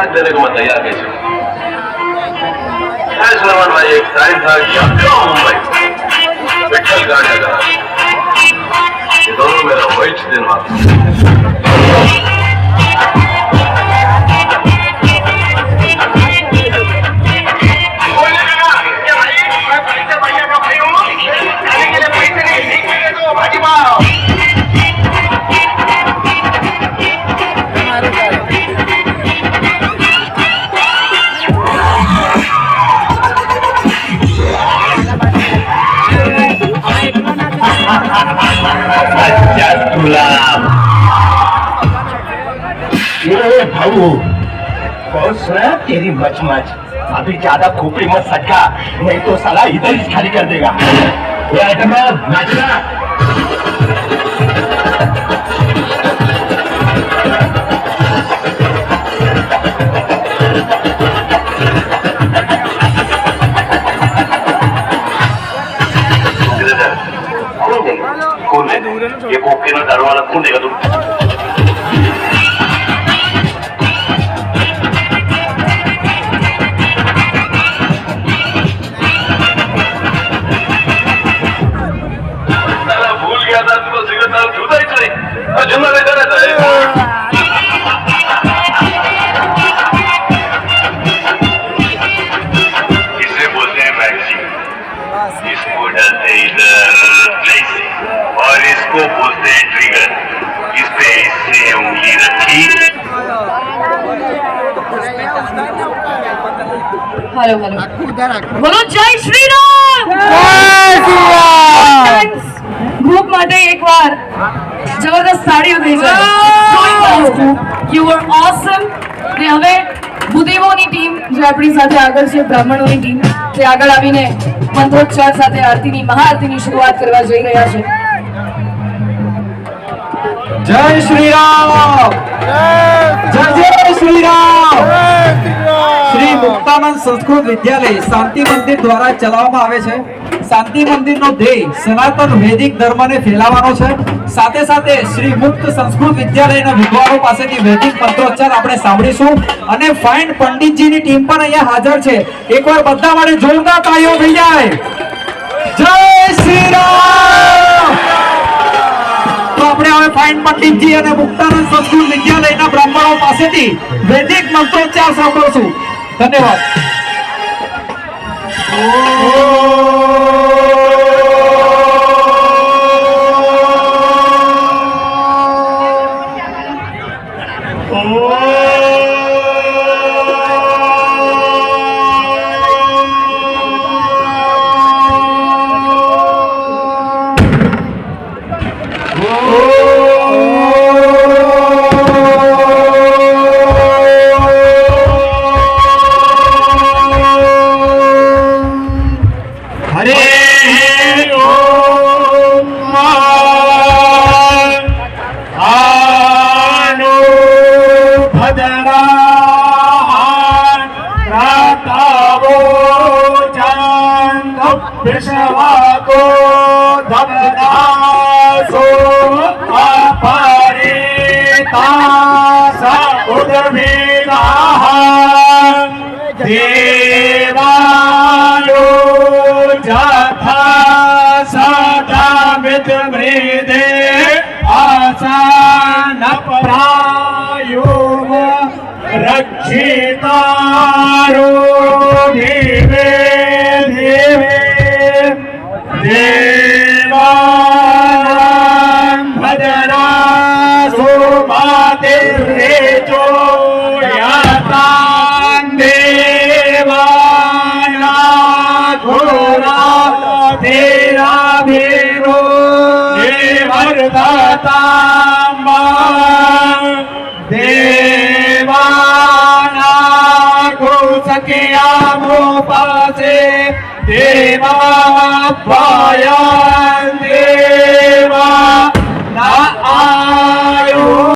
साथ देने को मैं तैयार कैसे सलमान भाई एक टाइम था कि मुंबई विठल गाड़ी लगा ये दोनों मेरा वही दिन मात्र भाऊ बहुत सुना तेरी मचमच। अभी ज्यादा खोपड़ी मत सटका, नहीं तो साला इधर ही खाली कर देगा। नाचना कौन है ये कोके ना दारू वाला कौन देगा तुम? भूल गया था तो सिगरेट दारू छूता ही नहीं, जुम्मा लेता रहता है। इसे बोलते हैं मैक्सी, इसको डालते इधर जैसे, और इसको बोलते हैं ट्रिगर। इस पे इससे उंगली रखी। हेलो हेलो बोलो जय श्री राम। ग्रुप માટે એકવાર જબરદસ્ત તાળીઓ થઈ જાય. You were awesome. ને હવે ભૂદેવોની ટીમ જે આપણી સાથે આગળ છે, બ્રાહ્મણોની ટીમ જે આગળ આવીને મંત્રોચ્ચાર સાથે આરતીની મહાઆરતીની શરૂઆત કરવા જઈ રહ્યા છે. જય શ્રી રામ, જય જય શ્રી રામ. શ્રી મુક્તાનંદ સંસ્કૃત વિદ્યાલય શાંતિ મંદિર દ્વારા ચલાવવામાં આવે છે. શાંતિ મંદિરનો ધ્યેય સનાતન વૈદિક ધર્મને ફેલાવવાનો છે. સાથે સાથે શ્રી મુક્ત સંસ્કૃત વિદ્યાલયના વિદ્વાનો પાસેથી વૈદિક મંત્રોચ્ચાર આપણે સાંભળીશું અને ફાઇન પંડિતજીની ટીમ પણ અહીંયા હાજર છે. એકવાર બધા માટે જોરદાર તાળીઓ થઈ જાય. જય શ્રી રામ. તો આપણે હવે ફાઇન પંડિતજી અને મુક્તાનંદ સંસ્કૃત વિદ્યાલયના બ્રાહ્મણો પાસેથી વૈદિક મંત્રોચ્ચાર સાંભળશું. ધન્યવાદ. विश्वाको धमनासो अपरिता सा उद्भिदाः देवायो जथा सदा विद्मृदे आसन प्रायो रक्षितारो देवे देवे देवानां भजना सोमातिर्रेचो यातां देवाना घोरा तेरा भीरो देवर्धतां देवाना घोषकियामो पासे देवा पाया देवा ना आयो